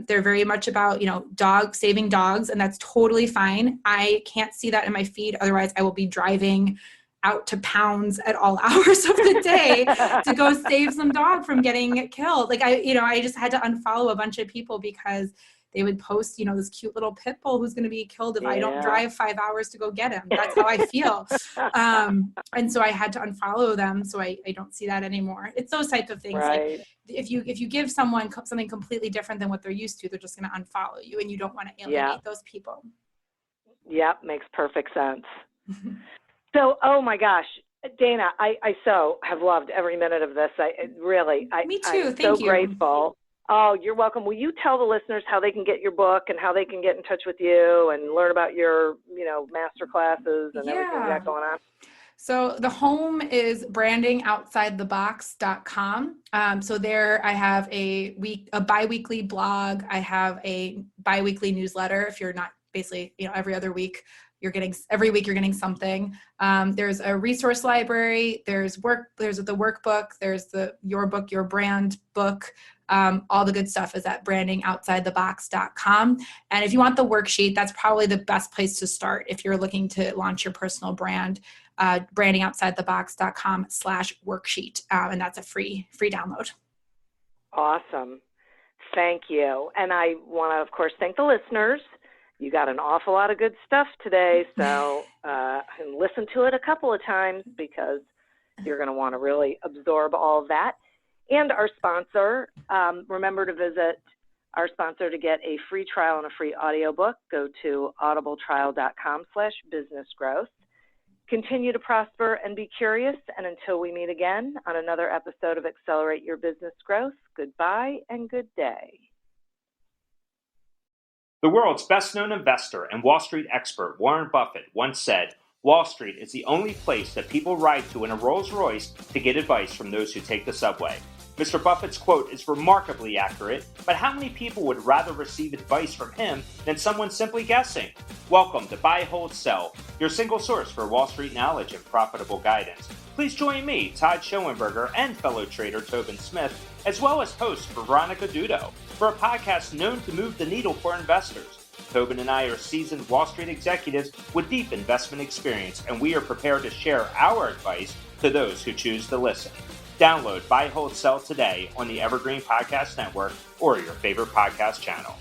they're very much about, saving dogs, and that's totally fine. I can't see that in my feed. Otherwise I will be driving out to Pounds at all hours of the day to go save some dog from getting killed. Like, I just had to unfollow a bunch of people because they would post, this cute little pit bull who's going to be killed if I don't drive 5 hours to go get him. That's how I feel. And so I had to unfollow them. So I don't see that anymore. It's those types of things. Like, if you give someone something completely different than what they're used to, they're just going to unfollow you, and you don't want to alienate those people. Yep. Makes perfect sense. So, oh my gosh, Dana, I so have loved every minute of this. Me too. I'm Thank you. So grateful. Oh, you're welcome. Will you tell the listeners how they can get your book and how they can get in touch with you and learn about your, master classes and everything you got going on? So the home is brandingoutsidethebox.com. So there I have a bi-weekly blog. I have a bi-weekly newsletter. If you're not basically, every other week, every week you're getting something. There's a resource library. There's the workbook. There's your book, your brand book. All the good stuff is at brandingoutsidethebox.com. And if you want the worksheet, that's probably the best place to start if you're looking to launch your personal brand. brandingoutsidethebox.com/worksheet. And that's a free download. Awesome. Thank you. And I want to, of course, thank the listeners. You got an awful lot of good stuff today. So listen to it a couple of times because you're going to want to really absorb all of that. And our sponsor, remember to visit our sponsor to get a free trial and a free audiobook. Go to audibletrial.com/businessgrowth. Continue to prosper and be curious. And until we meet again on another episode of Accelerate Your Business Growth, goodbye and good day. The world's best-known investor and Wall Street expert Warren Buffett once said, "Wall Street is the only place that people ride to in a Rolls-Royce to get advice from those who take the subway." Mr. Buffett's quote is remarkably accurate, but how many people would rather receive advice from him than someone simply guessing? Welcome to Buy, Hold, Sell, your single source for Wall Street knowledge and profitable guidance. Please join me, Todd Schoenberger, and fellow trader Tobin Smith, as well as host Veronica Dudo, for a podcast known to move the needle for investors. Tobin and I are seasoned Wall Street executives with deep investment experience, and we are prepared to share our advice to those who choose to listen. Download Buy, Hold, Sell today on the Evergreen Podcast Network or your favorite podcast channel.